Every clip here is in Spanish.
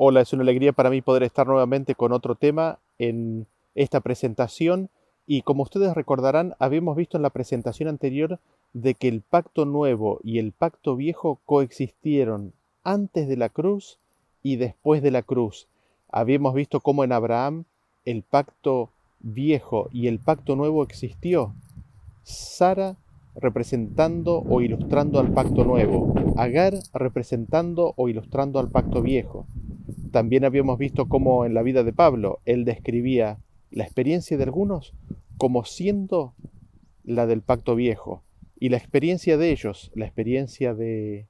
Hola, es una alegría para mí poder estar nuevamente con otro tema en esta presentación y como ustedes recordarán, habíamos visto en la presentación anterior de que el pacto nuevo y el pacto viejo coexistieron antes de la cruz y después de la cruz. Habíamos visto cómo en Abraham el pacto viejo y el pacto nuevo existió. Sara representando o ilustrando al pacto nuevo, Agar representando o ilustrando al pacto viejo. También habíamos visto cómo en la vida de Pablo él describía la experiencia de algunos como siendo la del pacto viejo y la experiencia de ellos, la experiencia de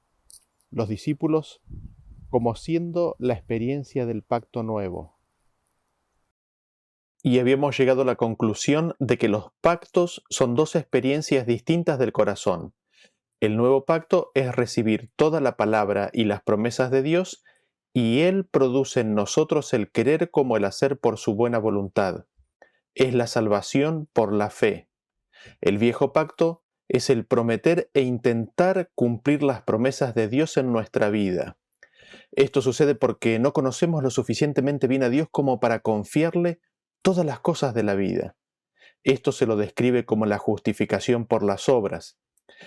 los discípulos, como siendo la experiencia del pacto nuevo. Y habíamos llegado a la conclusión de que los pactos son dos experiencias distintas del corazón. El nuevo pacto es recibir toda la palabra y las promesas de Dios y Él produce en nosotros el querer como el hacer por su buena voluntad. Es la salvación por la fe. El viejo pacto es el prometer e intentar cumplir las promesas de Dios en nuestra vida. Esto sucede porque no conocemos lo suficientemente bien a Dios como para confiarle todas las cosas de la vida. Esto se lo describe como la justificación por las obras.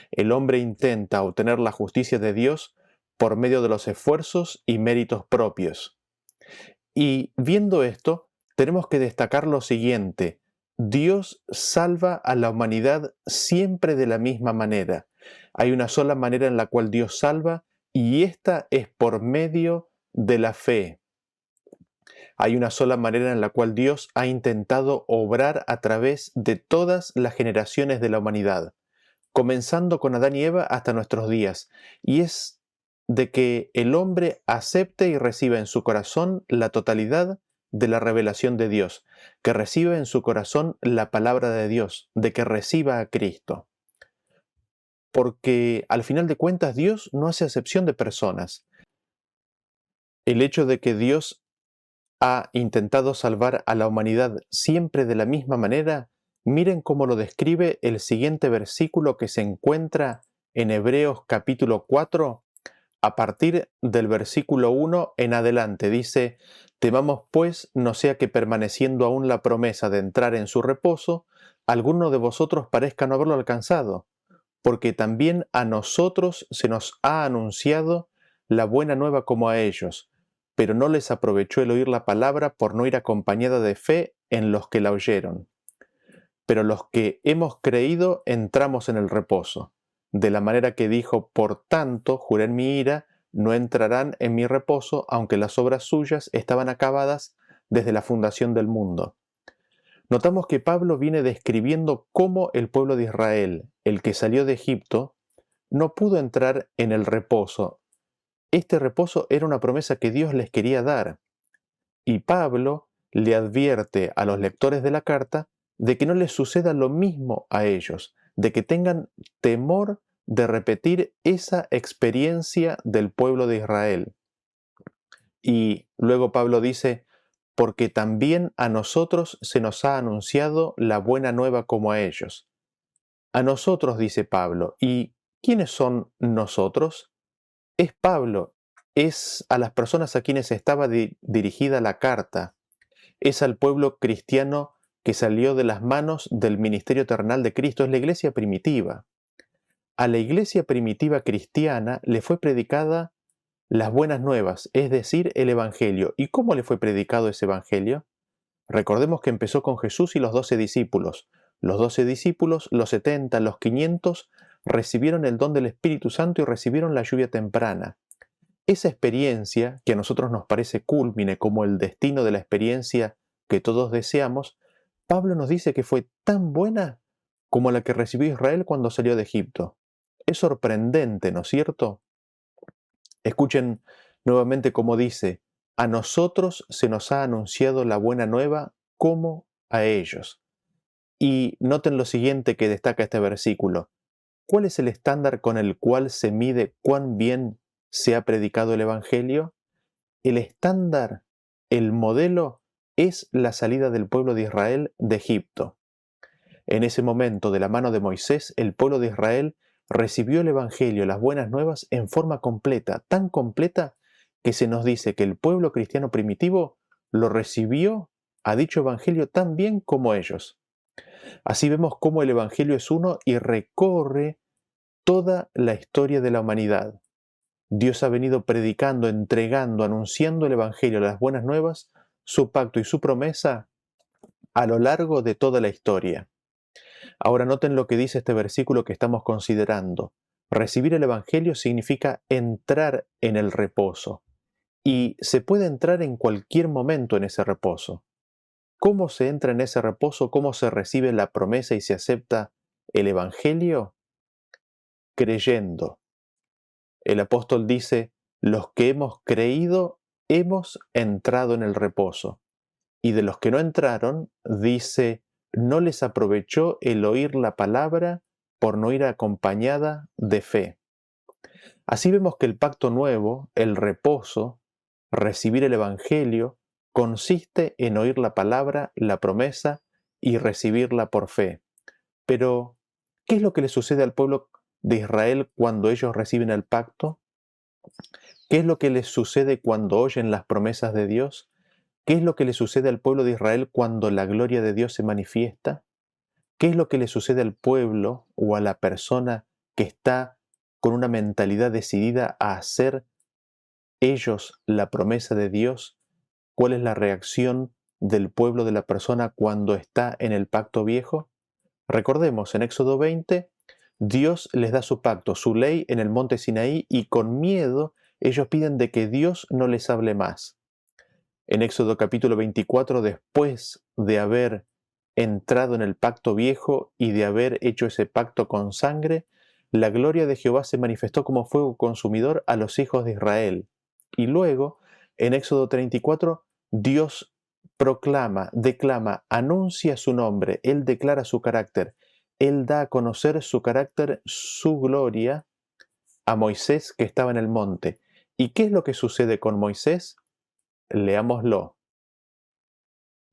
El hombre intenta obtener la justicia de Dios por medio de los esfuerzos y méritos propios. Y viendo esto, tenemos que destacar lo siguiente: Dios salva a la humanidad siempre de la misma manera. Hay una sola manera en la cual Dios salva y esta es por medio de la fe. Hay una sola manera en la cual Dios ha intentado obrar a través de todas las generaciones de la humanidad, comenzando con Adán y Eva hasta nuestros días, y es de que el hombre acepte y reciba en su corazón la totalidad de la revelación de Dios, que reciba en su corazón la palabra de Dios, de que reciba a Cristo. Porque al final de cuentas Dios no hace acepción de personas. El hecho de que Dios ha intentado salvar a la humanidad siempre de la misma manera, miren cómo lo describe el siguiente versículo que se encuentra en Hebreos capítulo 4, a partir del versículo 1 en adelante. Dice: temamos pues no sea que permaneciendo aún la promesa de entrar en su reposo, alguno de vosotros parezca no haberlo alcanzado, porque también a nosotros se nos ha anunciado la buena nueva como a ellos, pero no les aprovechó el oír la palabra por no ir acompañada de fe en los que la oyeron. Pero los que hemos creído entramos en el reposo, de la manera que dijo: por tanto, juré en mi ira, no entrarán en mi reposo, aunque las obras suyas estaban acabadas desde la fundación del mundo. Notamos que Pablo viene describiendo cómo el pueblo de Israel, el que salió de Egipto, no pudo entrar en el reposo. Este reposo era una promesa que Dios les quería dar. Y Pablo le advierte a los lectores de la carta de que no les suceda lo mismo a ellos, de que tengan temor de repetir esa experiencia del pueblo de Israel. Y luego Pablo dice: porque también a nosotros se nos ha anunciado la buena nueva como a ellos. A nosotros, dice Pablo. ¿Y quiénes son nosotros? Es Pablo, es a las personas a quienes estaba dirigida la carta, es al pueblo cristiano que salió de las manos del ministerio terrenal de Cristo, es la iglesia primitiva. A la iglesia primitiva cristiana le fue predicada las buenas nuevas, es decir, el Evangelio. ¿Y cómo le fue predicado ese Evangelio? Recordemos que empezó con Jesús y los 12 discípulos. Los 12 discípulos, los 70, los 500, recibieron el don del Espíritu Santo y recibieron la lluvia temprana. Esa experiencia, que a nosotros nos parece cúlmine como el destino de la experiencia que todos deseamos, Pablo nos dice que fue tan buena como la que recibió Israel cuando salió de Egipto. Es sorprendente, ¿no es cierto? Escuchen nuevamente cómo dice: a nosotros se nos ha anunciado la buena nueva como a ellos. Y noten lo siguiente que destaca este versículo: ¿cuál es el estándar con el cual se mide cuán bien se ha predicado el Evangelio? El estándar, el modelo, es la salida del pueblo de Israel de Egipto. En ese momento, de la mano de Moisés, el pueblo de Israel recibió el Evangelio, las buenas nuevas, en forma completa, tan completa que se nos dice que el pueblo cristiano primitivo lo recibió a dicho evangelio tan bien como ellos. Así vemos cómo el evangelio es uno y recorre toda la historia de la humanidad. Dios ha venido predicando, entregando, anunciando el evangelio, las buenas nuevas, su pacto y su promesa a lo largo de toda la historia. Ahora noten lo que dice este versículo que estamos considerando. Recibir el evangelio significa entrar en el reposo. Y se puede entrar en cualquier momento en ese reposo. ¿Cómo se entra en ese reposo? ¿Cómo se recibe la promesa y se acepta el evangelio? Creyendo. El apóstol dice, los que hemos creído hemos entrado en el reposo. Y de los que no entraron, dice, no les aprovechó el oír la palabra por no ir acompañada de fe. Así vemos que el pacto nuevo, el reposo, recibir el evangelio, consiste en oír la palabra, la promesa y recibirla por fe. Pero, ¿qué es lo que le sucede al pueblo de Israel cuando ellos reciben el pacto? ¿Qué es lo que les sucede cuando oyen las promesas de Dios? ¿Qué es lo que le sucede al pueblo de Israel cuando la gloria de Dios se manifiesta? ¿Qué es lo que le sucede al pueblo o a la persona que está con una mentalidad decidida a hacer ellos la promesa de Dios? ¿Cuál es la reacción del pueblo de la persona cuando está en el pacto viejo? Recordemos, en Éxodo 20, Dios les da su pacto, su ley en el monte Sinaí y con miedo ellos piden de que Dios no les hable más. En Éxodo capítulo 24, después de haber entrado en el pacto viejo y de haber hecho ese pacto con sangre, la gloria de Jehová se manifestó como fuego consumidor a los hijos de Israel. Y luego, en Éxodo 34, Dios proclama, declama, anuncia su nombre, Él declara su carácter, Él da a conocer su carácter, su gloria a Moisés que estaba en el monte. ¿Y qué es lo que sucede con Moisés? Leámoslo.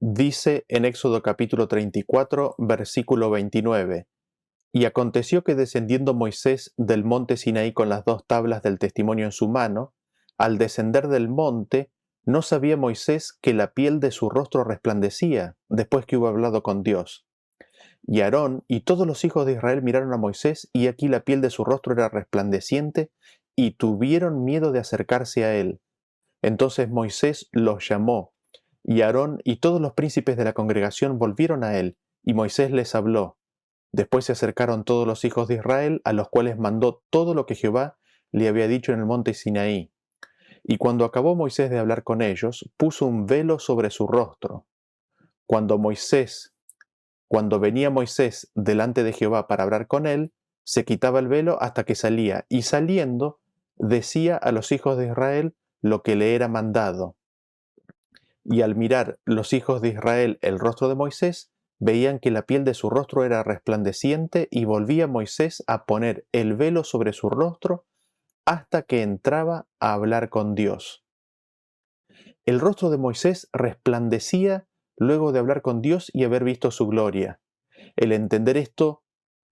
Dice en Éxodo capítulo 34, versículo 29, y aconteció que descendiendo Moisés del monte Sinaí con las dos tablas del testimonio en su mano, al descender del monte, no sabía Moisés que la piel de su rostro resplandecía después que hubo hablado con Dios. Y Aarón y todos los hijos de Israel miraron a Moisés, y aquí la piel de su rostro era resplandeciente, y tuvieron miedo de acercarse a él. Entonces Moisés los llamó, y Aarón y todos los príncipes de la congregación volvieron a él, y Moisés les habló. Después se acercaron todos los hijos de Israel, a los cuales mandó todo lo que Jehová le había dicho en el monte Sinaí. Y cuando acabó Moisés de hablar con ellos, puso un velo sobre su rostro. Cuando venía Moisés delante de Jehová para hablar con él, se quitaba el velo hasta que salía, y saliendo, decía a los hijos de Israel lo que le era mandado. Y al mirar los hijos de Israel el rostro de Moisés, veían que la piel de su rostro era resplandeciente, y volvía Moisés a poner el velo sobre su rostro hasta que entraba a hablar con Dios. El rostro de Moisés resplandecía luego de hablar con Dios y haber visto su gloria. El entender esto,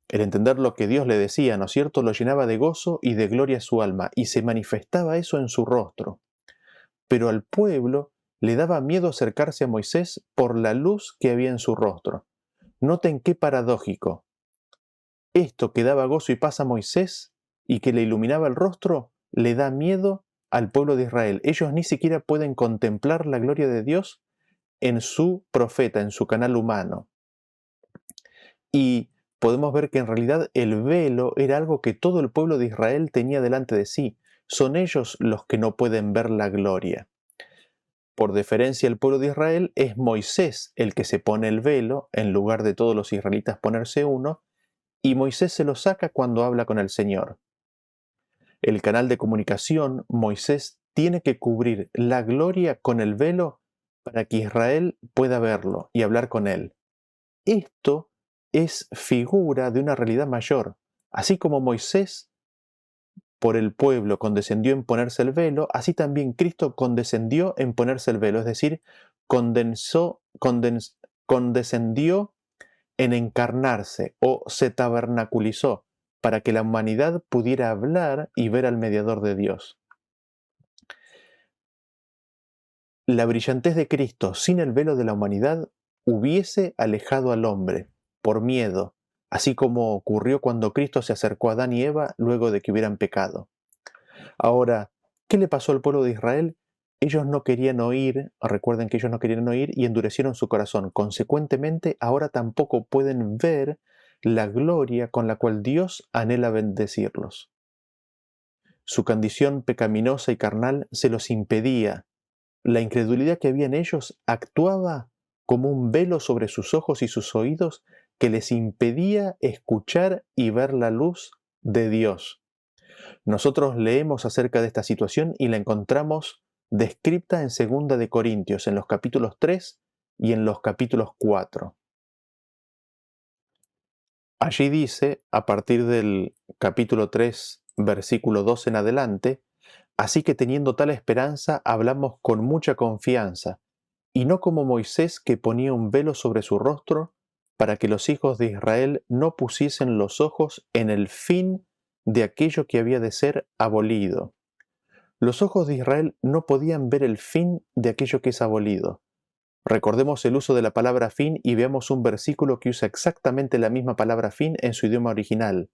el entender lo que Dios le decía, ¿no es cierto?, lo llenaba de gozo y de gloria su alma, y se manifestaba eso en su rostro. Pero al pueblo le daba miedo acercarse a Moisés por la luz que había en su rostro. Noten qué paradójico. Esto que daba gozo y paz a Moisés y que le iluminaba el rostro, le da miedo al pueblo de Israel. Ellos ni siquiera pueden contemplar la gloria de Dios en su profeta, en su canal humano. Y podemos ver que en realidad el velo era algo que todo el pueblo de Israel tenía delante de sí. Son ellos los que no pueden ver la gloria. Por deferencia al pueblo de Israel, es Moisés el que se pone el velo, en lugar de todos los israelitas ponerse uno, y Moisés se lo saca cuando habla con el Señor. El canal de comunicación, Moisés tiene que cubrir la gloria con el velo para que Israel pueda verlo y hablar con él. Esto es figura de una realidad mayor. Así como Moisés por el pueblo condescendió en ponerse el velo, así también Cristo condescendió en ponerse el velo, es decir, condescendió en encarnarse o se tabernaculizó para que la humanidad pudiera hablar y ver al mediador de Dios. la brillantez de Cristo sin el velo de la humanidad hubiese alejado al hombre por miedo, así como ocurrió cuando Cristo se acercó a Adán y Eva luego de que hubieran pecado. Ahora, ¿qué le pasó al pueblo de Israel? Ellos no querían oír, recuerden que ellos no querían oír y endurecieron su corazón. Consecuentemente, ahora tampoco pueden ver la gloria con la cual Dios anhela bendecirlos. Su condición pecaminosa y carnal se los impedía. La incredulidad que había en ellos actuaba como un velo sobre sus ojos y sus oídos que les impedía escuchar y ver la luz de Dios. Nosotros leemos acerca de esta situación y la encontramos descrita en 2 de Corintios, en los capítulos 3 y en los capítulos 4. Allí dice, a partir del capítulo 3, versículo 2 en adelante, así que teniendo tal esperanza, hablamos con mucha confianza, y no como Moisés que ponía un velo sobre su rostro, para que los hijos de Israel no pusiesen los ojos en el fin de aquello que había de ser abolido. Los ojos de Israel no podían ver el fin de aquello que es abolido. Recordemos el uso de la palabra fin y veamos un versículo que usa exactamente la misma palabra fin en su idioma original.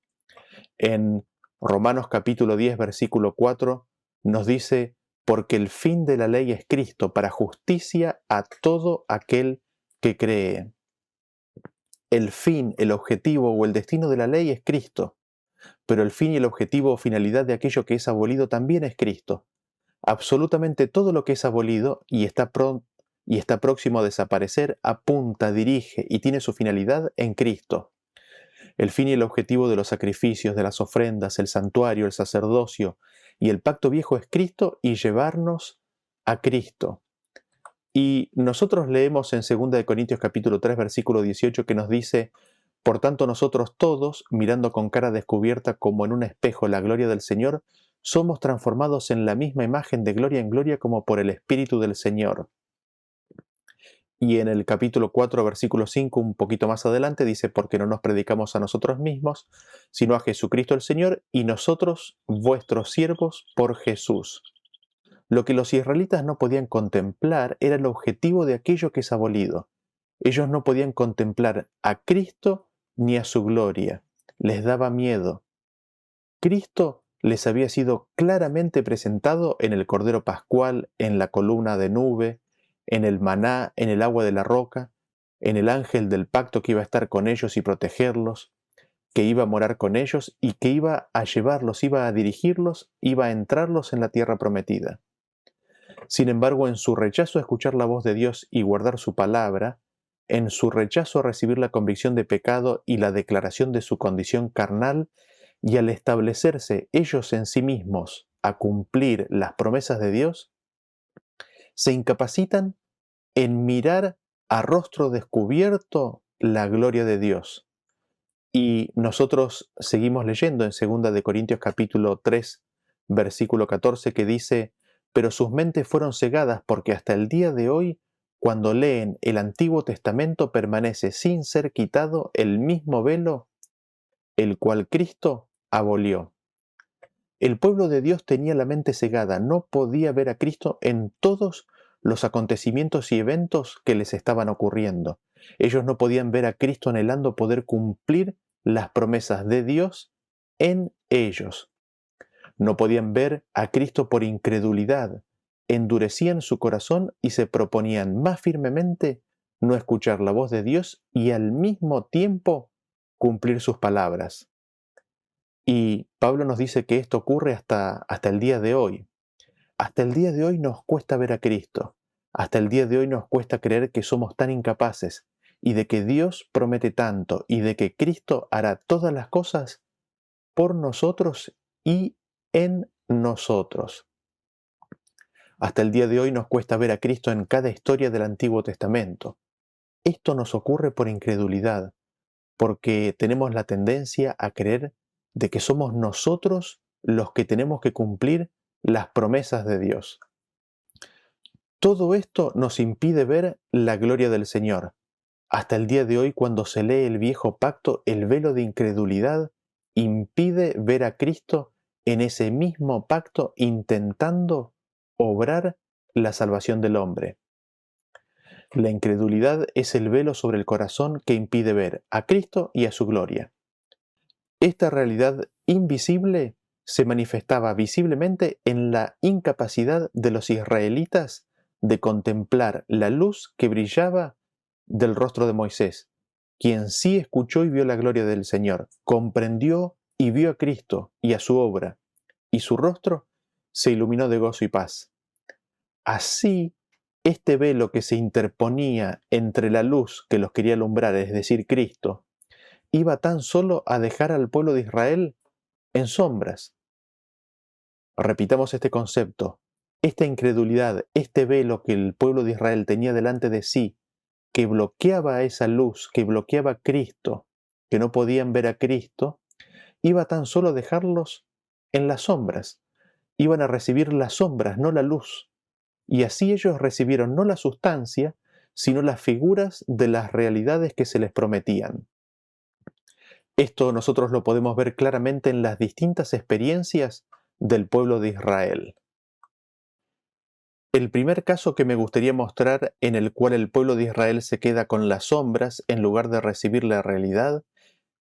En Romanos capítulo 10, versículo 4, nos dice, porque el fin de la ley es Cristo para justicia a todo aquel que cree. El fin, el objetivo o el destino de la ley es Cristo, pero el fin y el objetivo o finalidad de aquello que es abolido también es Cristo. Absolutamente todo lo que es abolido y está próximo a desaparecer apunta, dirige y tiene su finalidad en Cristo. El fin y el objetivo de los sacrificios, de las ofrendas, el santuario, el sacerdocio y el pacto viejo es Cristo y llevarnos a Cristo. Y nosotros leemos en 2 de Corintios capítulo 3 versículo 18 que nos dice, por tanto nosotros todos, mirando con cara descubierta como en un espejo la gloria del Señor, somos transformados en la misma imagen de gloria en gloria como por el Espíritu del Señor. Y en el capítulo 4, versículo 5, un poquito más adelante, dice, porque no nos predicamos a nosotros mismos, sino a Jesucristo el Señor, y nosotros, vuestros siervos, por Jesús. Lo que los israelitas no podían contemplar era el objetivo de aquello que es abolido. Ellos no podían contemplar a Cristo ni a su gloria. Les daba miedo. Cristo les había sido claramente presentado en el Cordero Pascual, en la columna de nube, en el maná, en el agua de la roca, en el ángel del pacto que iba a estar con ellos y protegerlos, que iba a morar con ellos y que iba a llevarlos, iba a dirigirlos, iba a entrarlos en la tierra prometida. Sin embargo, en su rechazo a escuchar la voz de Dios y guardar su palabra, en su rechazo a recibir la convicción de pecado y la declaración de su condición carnal, y al establecerse ellos en sí mismos a cumplir las promesas de Dios, se incapacitan en mirar a rostro descubierto la gloria de Dios. Y nosotros seguimos leyendo en 2 de Corintios capítulo 3, versículo 14, que dice, pero sus mentes fueron cegadas porque hasta el día de hoy, cuando leen el Antiguo Testamento, permanece sin ser quitado el mismo velo, el cual Cristo abolió. El pueblo de Dios tenía la mente cegada, no podía ver a Cristo en todos los acontecimientos y eventos que les estaban ocurriendo. Ellos no podían ver a Cristo anhelando poder cumplir las promesas de Dios en ellos. No podían ver a Cristo por incredulidad. Endurecían su corazón y se proponían más firmemente no escuchar la voz de Dios y al mismo tiempo cumplir sus palabras. Y Pablo nos dice que esto ocurre hasta el día de hoy. Hasta el día de hoy nos cuesta ver a Cristo. Hasta el día de hoy nos cuesta creer que somos tan incapaces y de que Dios promete tanto y de que Cristo hará todas las cosas por nosotros y en nosotros. Hasta el día de hoy nos cuesta ver a Cristo en cada historia del Antiguo Testamento. Esto nos ocurre por incredulidad, porque tenemos la tendencia a creer de que somos nosotros los que tenemos que cumplir las promesas de Dios. Todo esto nos impide ver la gloria del Señor. Hasta el día de hoy, cuando se lee el viejo pacto, el velo de incredulidad impide ver a Cristo en ese mismo pacto intentando obrar la salvación del hombre. La incredulidad es el velo sobre el corazón que impide ver a Cristo y a su gloria. Esta realidad invisible se manifestaba visiblemente en la incapacidad de los israelitas de contemplar la luz que brillaba del rostro de Moisés, quien sí escuchó y vio la gloria del Señor, comprendió y vio a Cristo y a su obra, y su rostro se iluminó de gozo y paz. Así, este velo que se interponía entre la luz que los quería alumbrar, es decir, Cristo, iba tan solo a dejar al pueblo de Israel en sombras. Repitamos este concepto. Esta incredulidad, este velo que el pueblo de Israel tenía delante de sí, que bloqueaba esa luz, que bloqueaba a Cristo, que no podían ver a Cristo, iba tan solo a dejarlos en las sombras. Iban a recibir las sombras, no la luz. Y así ellos recibieron no la sustancia, sino las figuras de las realidades que se les prometían. Esto nosotros lo podemos ver claramente en las distintas experiencias del pueblo de Israel. El primer caso que me gustaría mostrar en el cual el pueblo de Israel se queda con las sombras en lugar de recibir la realidad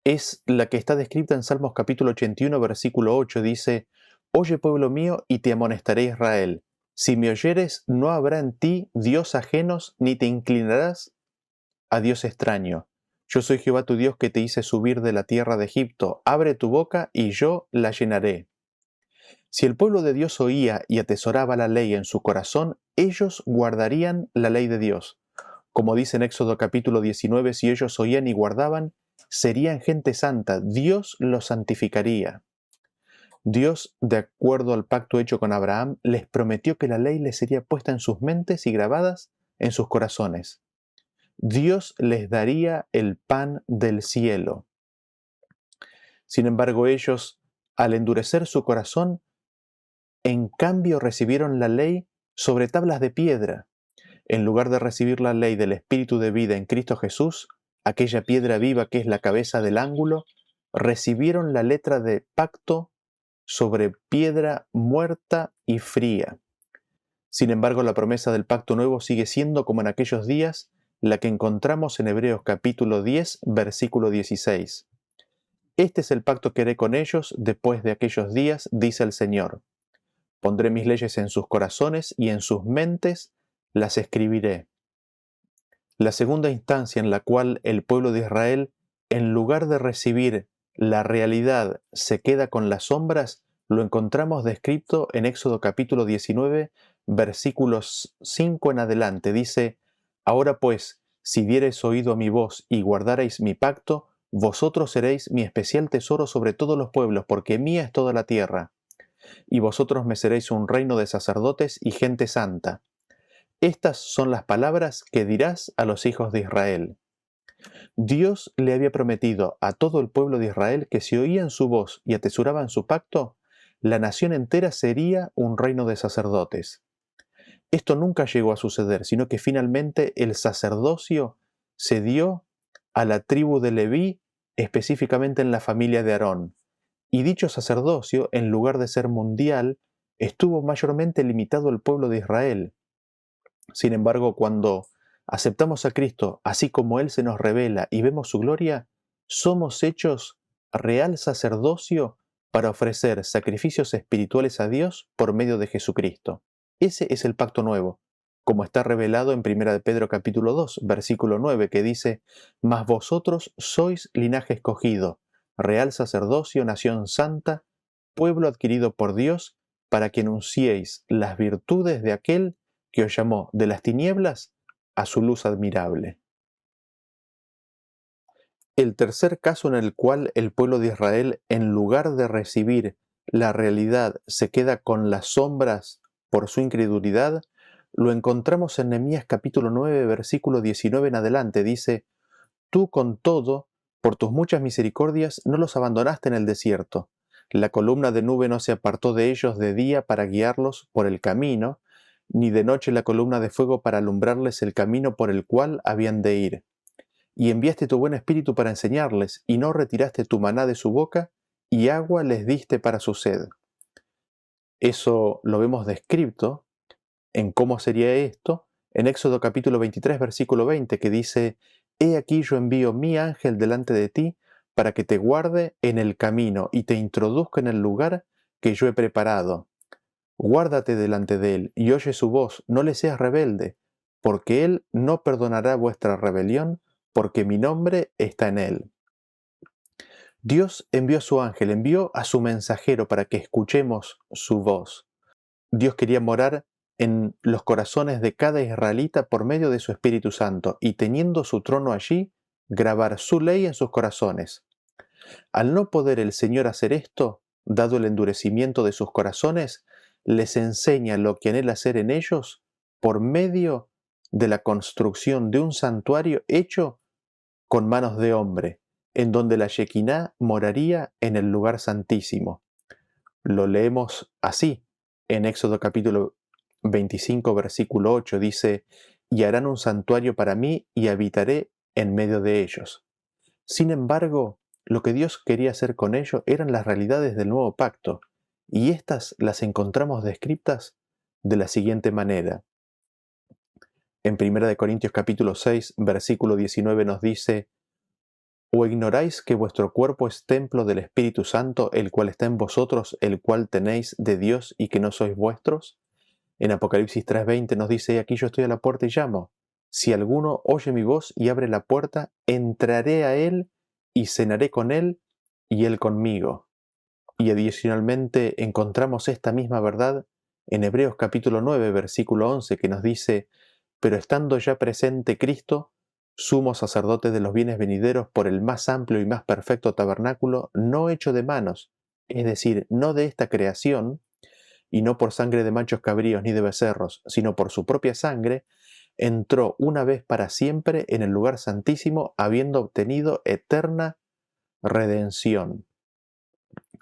es la que está descrita en Salmos capítulo 81, versículo 8. Dice: Oye, pueblo mío, y te amonestaré, Israel. Si me oyeres, no habrá en ti dios ajenos, ni te inclinarás a dios extraño. Yo soy Jehová tu Dios que te hice subir de la tierra de Egipto. Abre tu boca y yo la llenaré. Si el pueblo de Dios oía y atesoraba la ley en su corazón, ellos guardarían la ley de Dios. Como dice en Éxodo capítulo 19, si ellos oían y guardaban, serían gente santa, Dios los santificaría. Dios, de acuerdo al pacto hecho con Abraham, les prometió que la ley les sería puesta en sus mentes y grabadas en sus corazones. Dios les daría el pan del cielo. Sin embargo, ellos, al endurecer su corazón, en cambio recibieron la ley sobre tablas de piedra. En lugar de recibir la ley del Espíritu de vida en Cristo Jesús, aquella piedra viva que es la cabeza del ángulo, recibieron la letra de pacto sobre piedra muerta y fría. Sin embargo, la promesa del pacto nuevo sigue siendo, como en aquellos días, la que encontramos en Hebreos capítulo 10, versículo 16. Este es el pacto que haré con ellos después de aquellos días, dice el Señor. Pondré mis leyes en sus corazones y en sus mentes las escribiré. La segunda instancia en la cual el pueblo de Israel, en lugar de recibir la realidad, se queda con las sombras, lo encontramos descrito en Éxodo capítulo 19, versículos 5 en adelante. Dice: Ahora pues, si diereis oído a mi voz y guardareis mi pacto, vosotros seréis mi especial tesoro sobre todos los pueblos, porque mía es toda la tierra. Y vosotros me seréis un reino de sacerdotes y gente santa. Estas son las palabras que dirás a los hijos de Israel. Dios le había prometido a todo el pueblo de Israel que si oían su voz y atesoraban su pacto, la nación entera sería un reino de sacerdotes. Esto nunca llegó a suceder, sino que finalmente el sacerdocio se dio a la tribu de Leví, específicamente en la familia de Aarón. Y dicho sacerdocio, en lugar de ser mundial, estuvo mayormente limitado al pueblo de Israel. Sin embargo, cuando aceptamos a Cristo así como Él se nos revela y vemos su gloria, somos hechos real sacerdocio para ofrecer sacrificios espirituales a Dios por medio de Jesucristo. Ese es el pacto nuevo, como está revelado en 1 de Pedro capítulo 2, versículo 9, que dice: Mas vosotros sois linaje escogido, real sacerdocio, nación santa, pueblo adquirido por Dios, para que anunciéis las virtudes de aquel que os llamó de las tinieblas a su luz admirable. El tercer caso en el cual el pueblo de Israel, en lugar de recibir la realidad, se queda con las sombras por su incredulidad, lo encontramos en Nehemías capítulo 9, versículo 19 en adelante. Dice: Tú con todo, por tus muchas misericordias, no los abandonaste en el desierto. La columna de nube no se apartó de ellos de día para guiarlos por el camino, ni de noche la columna de fuego para alumbrarles el camino por el cual habían de ir. Y enviaste tu buen espíritu para enseñarles, y no retiraste tu maná de su boca, y agua les diste para su sed. Eso lo vemos descrito en cómo sería esto en Éxodo capítulo 23, versículo 20, que dice: «He aquí yo envío mi ángel delante de ti para que te guarde en el camino y te introduzca en el lugar que yo he preparado. Guárdate delante de él y oye su voz, no le seas rebelde, porque él no perdonará vuestra rebelión, porque mi nombre está en él». Dios envió a su ángel, envió a su mensajero para que escuchemos su voz. Dios quería morar en los corazones de cada israelita por medio de su Espíritu Santo y teniendo su trono allí, grabar su ley en sus corazones. Al no poder el Señor hacer esto, dado el endurecimiento de sus corazones, les enseña lo que anhela hacer en ellos por medio de la construcción de un santuario hecho con manos de hombre, en donde la Shekinah moraría en el lugar santísimo. Lo leemos así, en Éxodo capítulo 25, versículo 8, dice: «Y harán un santuario para mí y habitaré en medio de ellos». Sin embargo, lo que Dios quería hacer con ellos eran las realidades del nuevo pacto, y estas las encontramos descritas de la siguiente manera. En 1 Corintios capítulo 6, versículo 19 nos dice: «¿O ignoráis que vuestro cuerpo es templo del Espíritu Santo, el cual está en vosotros, el cual tenéis de Dios y que no sois vuestros?» En Apocalipsis 3:20 nos dice: «Aquí yo estoy a la puerta y llamo. Si alguno oye mi voz y abre la puerta, entraré a él y cenaré con él y él conmigo». Y adicionalmente encontramos esta misma verdad en Hebreos capítulo 9, versículo 11, que nos dice: «Pero estando ya presente Cristo, sumo sacerdote de los bienes venideros por el más amplio y más perfecto tabernáculo, no hecho de manos, es decir, no de esta creación, y no por sangre de machos cabríos ni de becerros, sino por su propia sangre, entró una vez para siempre en el lugar santísimo, habiendo obtenido eterna redención».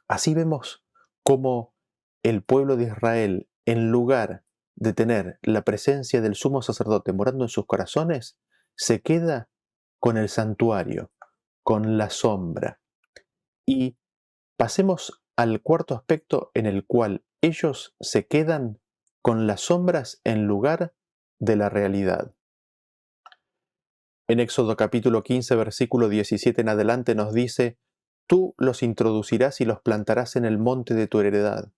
Así vemos cómo el pueblo de Israel, en lugar de tener la presencia del sumo sacerdote morando en sus corazones, se queda con el santuario, con la sombra. Y pasemos al cuarto aspecto en el cual ellos se quedan con las sombras en lugar de la realidad. En Éxodo capítulo 15, versículo 17 en adelante nos dice: «Tú los introducirás y los plantarás en el monte de tu heredad,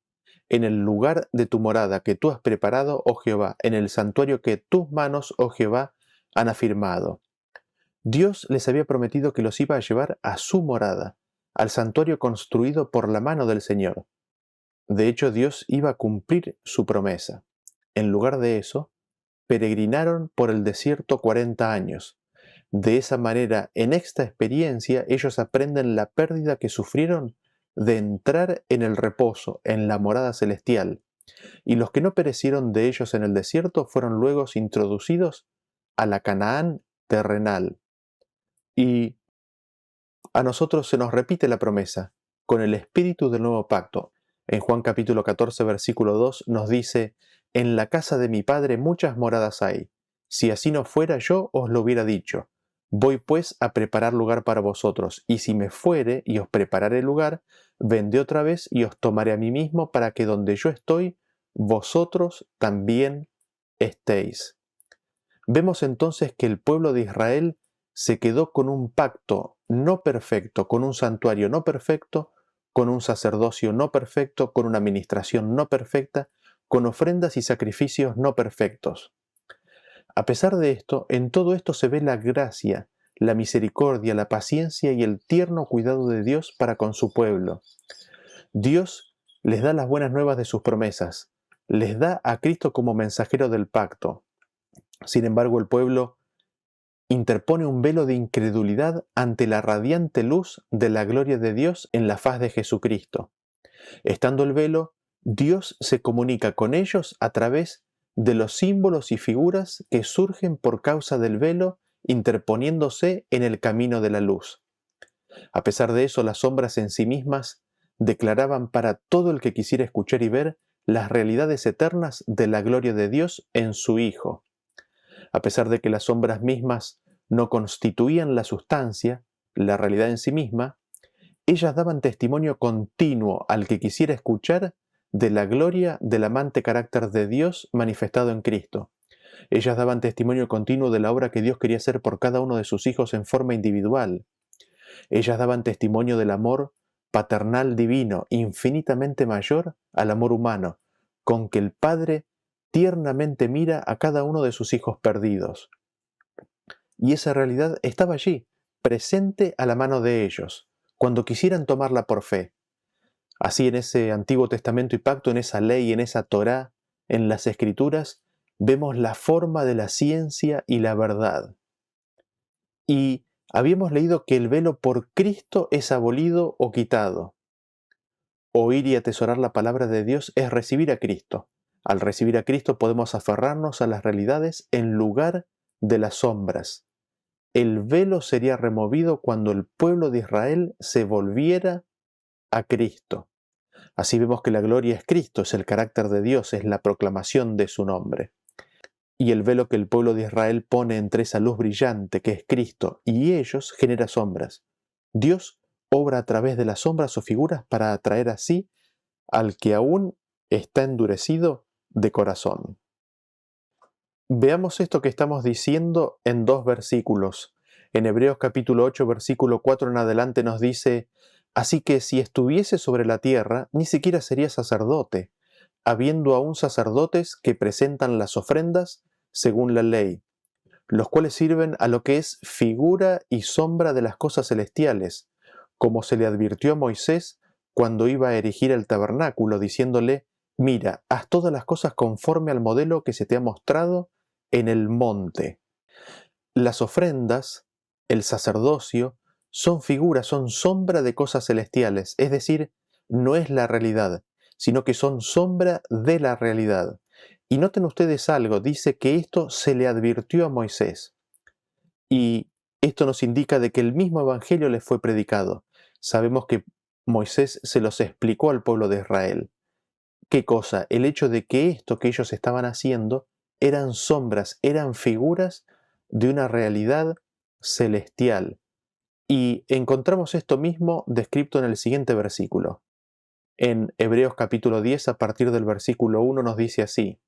en el lugar de tu morada que tú has preparado, oh Jehová, en el santuario que tus manos, oh Jehová, han afirmado». Dios les había prometido que los iba a llevar a su morada, al santuario construido por la mano del Señor. De hecho, Dios iba a cumplir su promesa. En lugar de eso, peregrinaron por el desierto 40 años. De esa manera, en esta experiencia, ellos aprenden la pérdida que sufrieron de entrar en el reposo, en la morada celestial. Y los que no perecieron de ellos en el desierto fueron luego introducidos a la Canaán terrenal. Y a nosotros se nos repite la promesa con el espíritu del nuevo pacto. En Juan capítulo 14, versículo 2 nos dice: «En la casa de mi Padre muchas moradas hay. Si así no fuera, yo os lo hubiera dicho. Voy pues a preparar lugar para vosotros, y si me fuere y os prepararé lugar, vendré otra vez y os tomaré a mí mismo, para que donde yo estoy, vosotros también estéis». Vemos entonces que el pueblo de Israel se quedó con un pacto no perfecto, con un santuario no perfecto, con un sacerdocio no perfecto, con una administración no perfecta, con ofrendas y sacrificios no perfectos. A pesar de esto, en todo esto se ve la gracia, la misericordia, la paciencia y el tierno cuidado de Dios para con su pueblo. Dios les da las buenas nuevas de sus promesas, les da a Cristo como mensajero del pacto. Sin embargo, el pueblo interpone un velo de incredulidad ante la radiante luz de la gloria de Dios en la faz de Jesucristo. Estando el velo, Dios se comunica con ellos a través de los símbolos y figuras que surgen por causa del velo, interponiéndose en el camino de la luz. A pesar de eso, las sombras en sí mismas declaraban para todo el que quisiera escuchar y ver las realidades eternas de la gloria de Dios en su Hijo. A pesar de que las sombras mismas no constituían la sustancia, la realidad en sí misma, ellas daban testimonio continuo al que quisiera escuchar de la gloria del amante carácter de Dios manifestado en Cristo. Ellas daban testimonio continuo de la obra que Dios quería hacer por cada uno de sus hijos en forma individual. Ellas daban testimonio del amor paternal divino, infinitamente mayor al amor humano, con que el Padre tiernamente mira a cada uno de sus hijos perdidos. Y esa realidad estaba allí, presente a la mano de ellos, cuando quisieran tomarla por fe. Así en ese Antiguo Testamento y Pacto, en esa ley, en esa Torá, en las Escrituras, vemos la forma de la ciencia y la verdad. Y habíamos leído que el velo por Cristo es abolido o quitado. Oír y atesorar la palabra de Dios es recibir a Cristo. Al recibir a Cristo podemos aferrarnos a las realidades en lugar de las sombras. El velo sería removido cuando el pueblo de Israel se volviera a Cristo. Así vemos que la gloria es Cristo, es el carácter de Dios, es la proclamación de su nombre. Y el velo que el pueblo de Israel pone entre esa luz brillante que es Cristo y ellos genera sombras. Dios obra a través de las sombras o figuras para atraer así al que aún está endurecido de corazón. Veamos esto que estamos diciendo en 2 versículos. En Hebreos capítulo 8, versículo 4 en adelante nos dice: así que si estuviese sobre la tierra, ni siquiera sería sacerdote, habiendo aún sacerdotes que presentan las ofrendas según la ley, los cuales sirven a lo que es figura y sombra de las cosas celestiales, como se le advirtió a Moisés cuando iba a erigir el tabernáculo, diciéndole: mira, haz todas las cosas conforme al modelo que se te ha mostrado en el monte. Las ofrendas, el sacerdocio, son figuras, son sombra de cosas celestiales, es decir, no es la realidad, sino que son sombra de la realidad. Y noten ustedes algo, dice que esto se le advirtió a Moisés. Y esto nos indica de que el mismo evangelio les fue predicado. Sabemos que Moisés se los explicó al pueblo de Israel. ¿Qué cosa? El hecho de que esto que ellos estaban haciendo eran sombras, eran figuras de una realidad celestial. Y encontramos esto mismo descrito en el siguiente versículo. En Hebreos capítulo 10, a partir del versículo 1, nos dice así: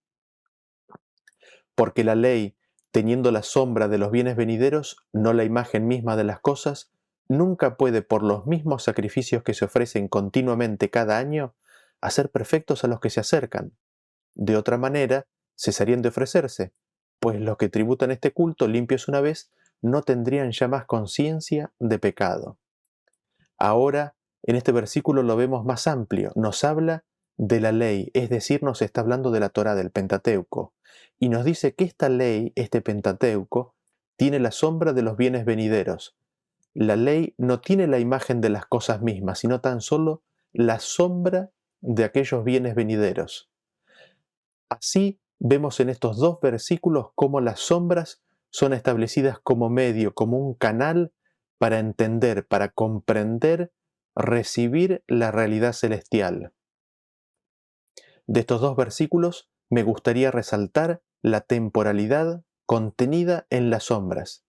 porque la ley, teniendo la sombra de los bienes venideros, no la imagen misma de las cosas, nunca puede, por los mismos sacrificios que se ofrecen continuamente cada año, hacer perfectos a los que se acercan. De otra manera, cesarían de ofrecerse, pues los que tributan este culto limpios una vez no tendrían ya más conciencia de pecado. Ahora, en este versículo lo vemos más amplio, nos habla de la ley, es decir, nos está hablando de la Torá, del Pentateuco, y nos dice que esta ley, este Pentateuco, tiene la sombra de los bienes venideros. La ley no tiene la imagen de las cosas mismas, sino tan solo la sombra de aquellos bienes venideros. Así vemos en estos 2 versículos cómo las sombras son establecidas como medio, como un canal para entender, para comprender, recibir la realidad celestial. De estos 2 versículos me gustaría resaltar la temporalidad contenida en las sombras.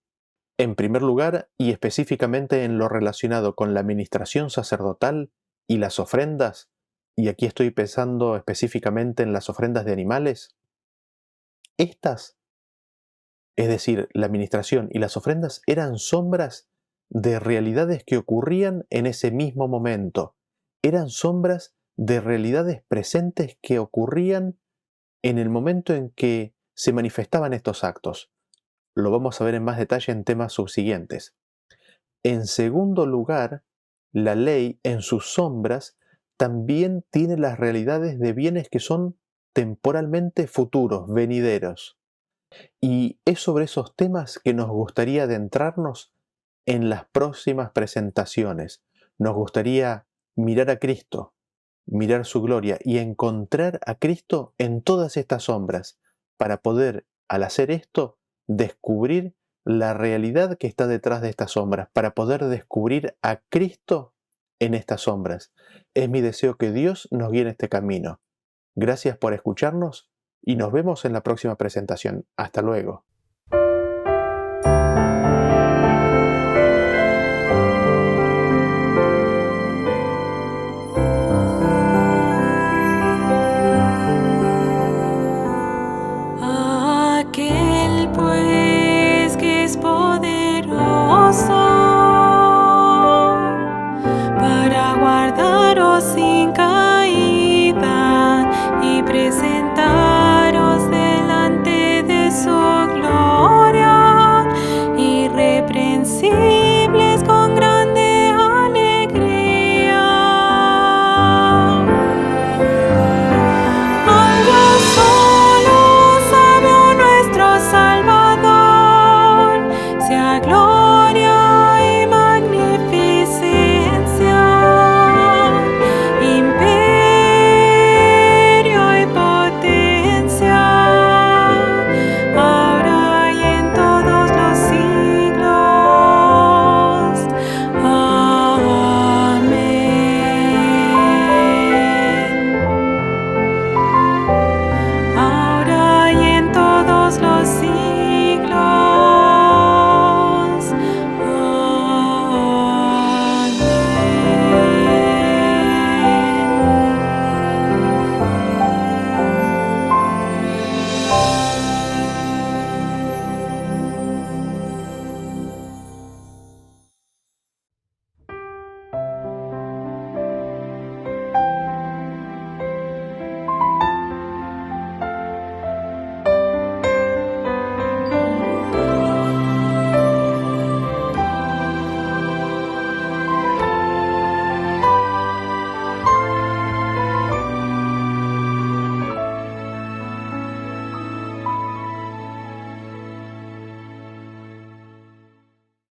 En primer lugar, y específicamente en lo relacionado con la administración sacerdotal y las ofrendas, y aquí estoy pensando específicamente en las ofrendas de animales, estas, es decir, la administración y las ofrendas, eran sombras de realidades que ocurrían en ese mismo momento. Eran sombras de realidades presentes que ocurrían en el momento en que se manifestaban estos actos. Lo vamos a ver en más detalle en temas subsiguientes. En segundo lugar, la ley en sus sombras también tiene las realidades de bienes que son temporalmente futuros, venideros. Y es sobre esos temas que nos gustaría adentrarnos en las próximas presentaciones. Nos gustaría mirar a Cristo, mirar su gloria y encontrar a Cristo en todas estas sombras, para poder, al hacer esto, descubrir la realidad que está detrás de estas sombras, para poder descubrir a Cristo en estas sombras. Es mi deseo que Dios nos guíe en este camino. Gracias por escucharnos y nos vemos en la próxima presentación. Hasta luego. la gloria.